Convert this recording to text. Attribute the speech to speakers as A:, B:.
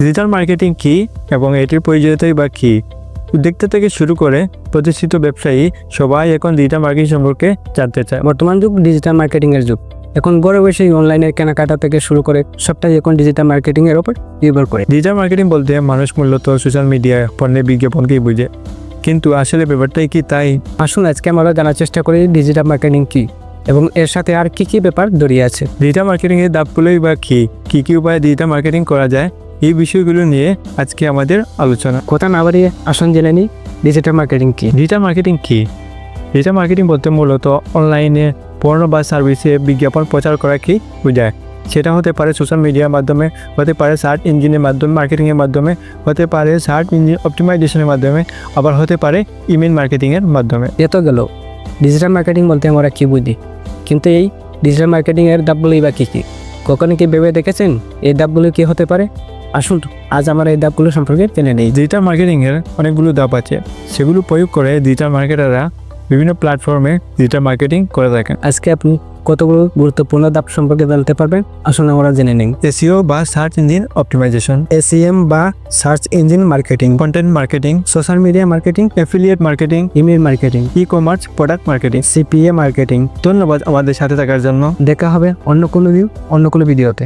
A: Digital marketing কী এবং এটির প্রয়োজনীয়তাই বা কী? উদ্যোক্তা থেকে শুরু করে প্রতিষ্ঠিত ব্যবসায়ী সবাই এখন ডিজিটাল মার্কেটিং সম্পর্কে জানতে চায়।
B: বর্তমান যুগ ডিজিটাল মার্কেটিংয়ের যুগ। এখন ঘরে বসে অনলাইনের কেনাকাটা থেকে শুরু করে সবটাই এখন ডিজিটাল মার্কেটিংয়ের উপর নির্ভর করে।
A: ডিজিটাল মার্কেটিং বলতে মানুষ মূলত সোশ্যাল মিডিয়ায় পণ্যের বিজ্ঞাপনকেই বুঝে, কিন্তু আসলে ব্যাপারটাই কি তাই?
B: আসুন আজকে আমরা জানার চেষ্টা করি ডিজিটাল মার্কেটিং কী এবং এর সাথে আর কী কী ব্যাপার জড়িয়ে আছে।
A: ডিজিটাল মার্কেটিংয়ের ধাপগুলোই বা কী উপায়ে ডিজিটাল মার্কেটিং করা যায়, এই বিষয়গুলো নিয়ে আজকে আমাদের আলোচনা।
B: কথা না বাড়িয়ে আসুন জেনে নিই ডিজিটাল মার্কেটিং কী।
A: ডিজিটাল মার্কেটিং কী? ডিজিটাল মার্কেটিং বলতে মূলত অনলাইনে পণ্য বা সার্ভিসে বিজ্ঞাপন প্রচার করা কি বোঝায়। সেটা হতে পারে সোশ্যাল মিডিয়ার মাধ্যমে, হতে পারে সার্চ ইঞ্জিনের মাধ্যমে, মার্কেটিংয়ের মাধ্যমে, হতে পারে সার্চ ইঞ্জিন অপটিমাইজেশনের মাধ্যমে, আবার হতে পারে ইমেল মার্কেটিংয়ের মাধ্যমে।
B: এত গেল ডিজিটাল মার্কেটিং বলতে আমরা কী বুঝি, কিন্তু এই ডিজিটাল মার্কেটিংয়ের ধাপগুলোই বা কী কী? কখনো কি ভেবে দেখেছেন এই ধাপগুলো কী হতে পারে? আসুন আজ আমরা এই ধাপগুলো সম্পর্কে জেনে নিই।
A: ডিজিটাল মার্কেটিংয়ের অনেকগুলো ধাপ আছে, সেগুলো প্রয়োগ করে ডিজিটাল মার্কেটাররা বিভিন্ন প্ল্যাটফর্মে ডিজিটাল মার্কেটিং করে থাকেন।
B: আজকে আপনি কতগুলো গুরুত্বপূর্ণ ধাপ সম্পর্কে জানতে পারবেন, আসুন আমরা জেনে নিই।
A: এসইও বা সার্চ ইঞ্জিন অপটিমাইজেশন,
B: এসইএম বা search engine marketing,
A: content marketing,
B: social media marketing,
A: affiliate marketing,
B: email marketing,
A: e commerce, product marketing,
B: CPA marketing.
A: ধন্যবাদ আমাদের সাথে থাকার জন্য।
B: দেখা হবে অন্য কোনো ভিডিওতে।